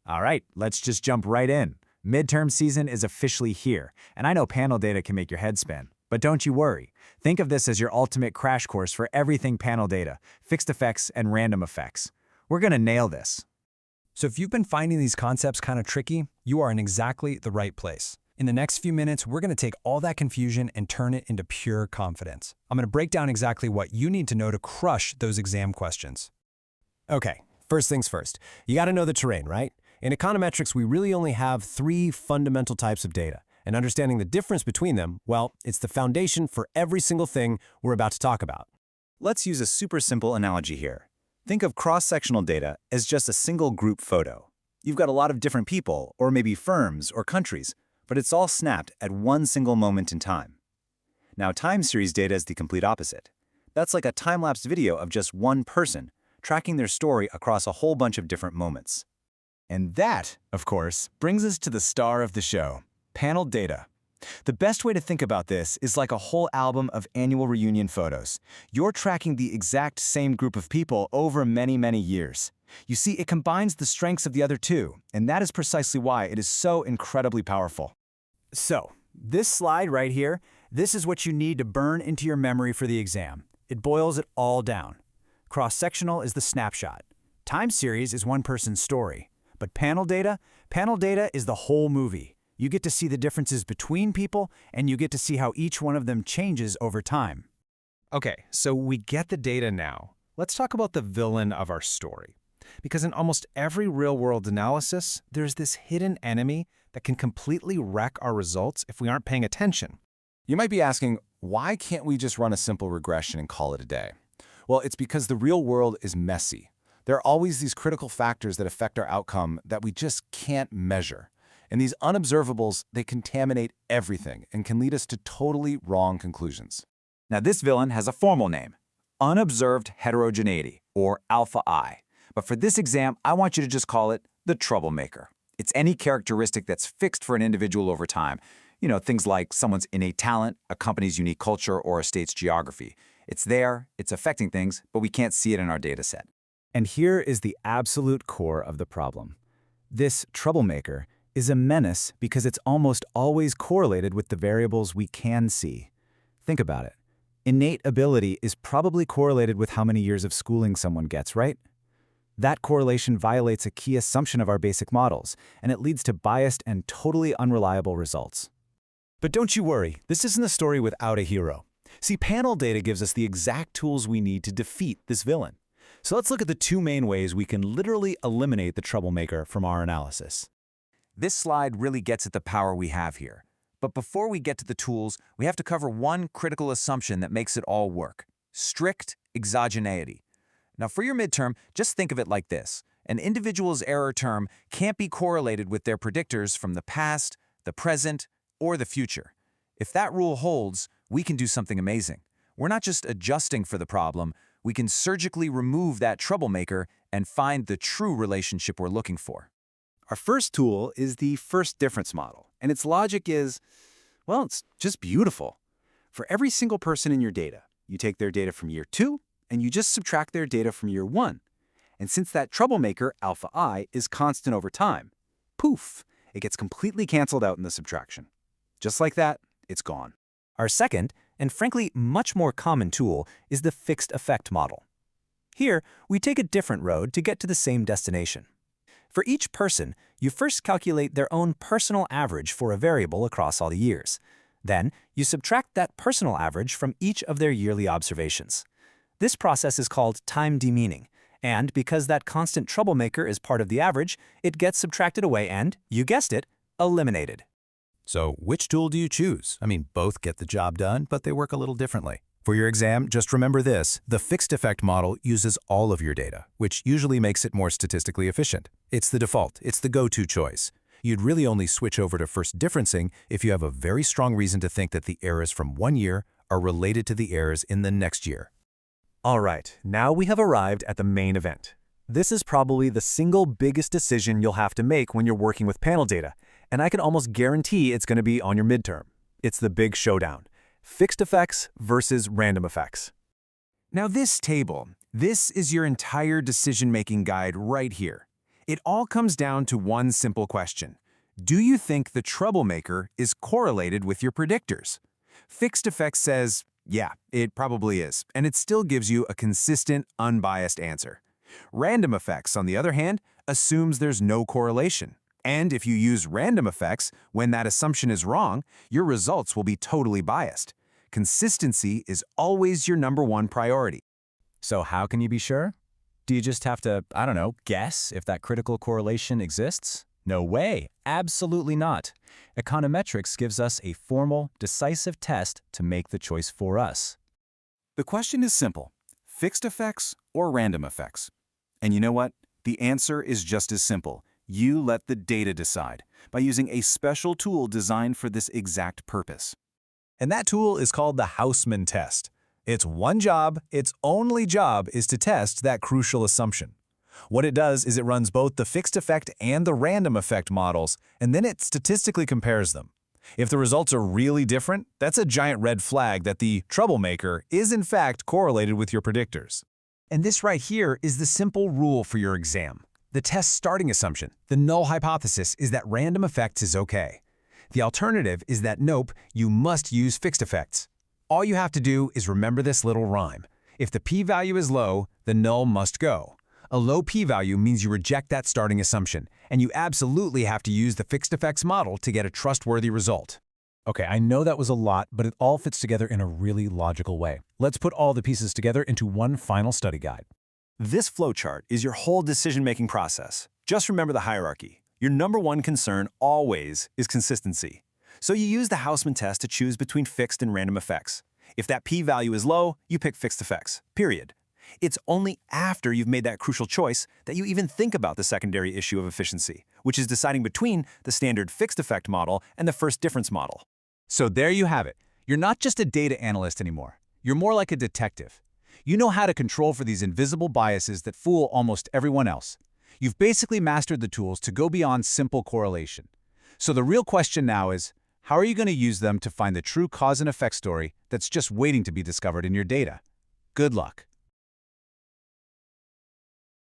All right, let's just jump right in. Midterm season is officially here, and I know panel data can make your head spin. But don't you worry. Think of this as your ultimate crash course for everything panel data, fixed effects, and random effects. We're gonna nail this. So if you've been finding these concepts kind of tricky, you are in exactly the right place. In the next few minutes, we're going to take all that confusion and turn it into pure confidence. I'm going to break down exactly what you need to know to crush those exam questions. Okay, first things first. You got to know the terrain, right? In econometrics, we really only have three fundamental types of data. And understanding the difference between them, well, it's the foundation for every single thing we're about to talk about. Let's use a super simple analogy here. Think of cross-sectional data as just a single group photo. You've got a lot of different people, or maybe firms or countries, but it's all snapped at one single moment in time. Now, time series data is the complete opposite. That's like a time-lapse video of just one person, tracking their story across a whole bunch of different moments. And that, of course, brings us to the star of the show, panel data. The best way to think about this is like a whole album of annual reunion photos. You're tracking the exact same group of people over many, many years. You see, it combines the strengths of the other two, and that is precisely why it is so incredibly powerful. So, this slide right here, this is what you need to burn into your memory for the exam. It boils it all down. Cross-sectional is the snapshot. Time series is one person's story. But panel data is the whole movie. You get to see the differences between people, and you get to see how each one of them changes over time. Okay, so we get the data now. Let's talk about the villain of our story. Because in almost every real-world analysis, there's this hidden enemy that can completely wreck our results if we aren't paying attention. You might be asking, why can't we just run a simple regression and call it a day? Well, it's because the real world is messy. There are always these critical factors that affect our outcome that we just can't measure. And these unobservables, they contaminate everything and can lead us to totally wrong conclusions. Now, this villain has a formal name, unobserved heterogeneity, or alpha I. But for this exam, I want you to just call it the troublemaker. It's any characteristic that's fixed for an individual over time. You know, things like someone's innate talent, a company's unique culture, or a state's geography. It's there, it's affecting things, but we can't see it in our data set. And here is the absolute core of the problem. This troublemaker is a menace because it's almost always correlated with the variables we can see. Think about it. Innate ability is probably correlated with how many years of schooling someone gets, right? That correlation violates a key assumption of our basic models, and it leads to biased and totally unreliable results. But don't you worry, this isn't a story without a hero. See, panel data gives us the exact tools we need to defeat this villain. So let's look at the two main ways we can literally eliminate the troublemaker from our analysis. This slide really gets at the power we have here. But before we get to the tools, we have to cover one critical assumption that makes it all work: strict exogeneity. Now, for your midterm, just think of it like this. An individual's error term can't be correlated with their predictors from the past, the present, or the future. If that rule holds, we can do something amazing. We're not just adjusting for the problem, we can surgically remove that troublemaker and find the true relationship we're looking for. Our first tool is the first difference model, and its logic is, well, it's just beautiful. For every single person in your data, you take their data from year 2, and you just subtract their data from year 1. And since that troublemaker, alpha I, is constant over time, poof, it gets completely canceled out in the subtraction. Just like that, it's gone. Our second, and frankly much more common tool, is the fixed effect model. Here, we take a different road to get to the same destination. For each person, you first calculate their own personal average for a variable across all the years. Then, you subtract that personal average from each of their yearly observations. This process is called time demeaning, and because that constant troublemaker is part of the average, it gets subtracted away and, you guessed it, eliminated. So which tool do you choose? I mean, both get the job done, but they work a little differently. For your exam, just remember this: the fixed effect model uses all of your data, which usually makes it more statistically efficient. It's the default, it's the go-to choice. You'd really only switch over to first differencing if you have a very strong reason to think that the errors from one year are related to the errors in the next year. All right, now we have arrived at the main event. This is probably the single biggest decision you'll have to make when you're working with panel data, and I can almost guarantee it's going to be on your midterm. It's the big showdown: fixed effects versus random effects. Now this table, this is your entire decision-making guide right here. It all comes down to one simple question. Do you think the troublemaker is correlated with your predictors? Fixed Effects says, yeah, it probably is, and it still gives you a consistent, unbiased answer. Random Effects, on the other hand, assumes there's no correlation. And if you use random effects, when that assumption is wrong, your results will be totally biased. Consistency is always your #1 priority. So how can you be sure? Do you just have to, I don't know, guess if that critical correlation exists? No way, absolutely not. Econometrics gives us a formal, decisive test to make the choice for us. The question is simple: fixed effects or random effects? And you know what? The answer is just as simple. You let the data decide by using a special tool designed for this exact purpose. And that tool is called the Hausman test. Its one job, its only job, is to test that crucial assumption. What it does is it runs both the fixed effect and the random effect models, and then it statistically compares them. If the results are really different, that's a giant red flag that the troublemaker is in fact correlated with your predictors. And this right here is the simple rule for your exam. The test's starting assumption, the null hypothesis, is that random effects is okay. The alternative is that nope, you must use fixed effects. All you have to do is remember this little rhyme. If the p-value is low, the null must go. A low p-value means you reject that starting assumption, and you absolutely have to use the fixed effects model to get a trustworthy result. Okay, I know that was a lot, but it all fits together in a really logical way. Let's put all the pieces together into one final study guide. This flowchart is your whole decision-making process. Just remember the hierarchy. Your #1 concern always is consistency. So you use the Hausman test to choose between fixed and random effects. If that p-value is low, you pick fixed effects, period. It's only after you've made that crucial choice that you even think about the secondary issue of efficiency, which is deciding between the standard fixed effect model and the first difference model. So there you have it. You're not just a data analyst anymore. You're more like a detective. You know how to control for these invisible biases that fool almost everyone else. You've basically mastered the tools to go beyond simple correlation. So the real question now is, how are you going to use them to find the true cause and effect story that's just waiting to be discovered in your data? Good luck.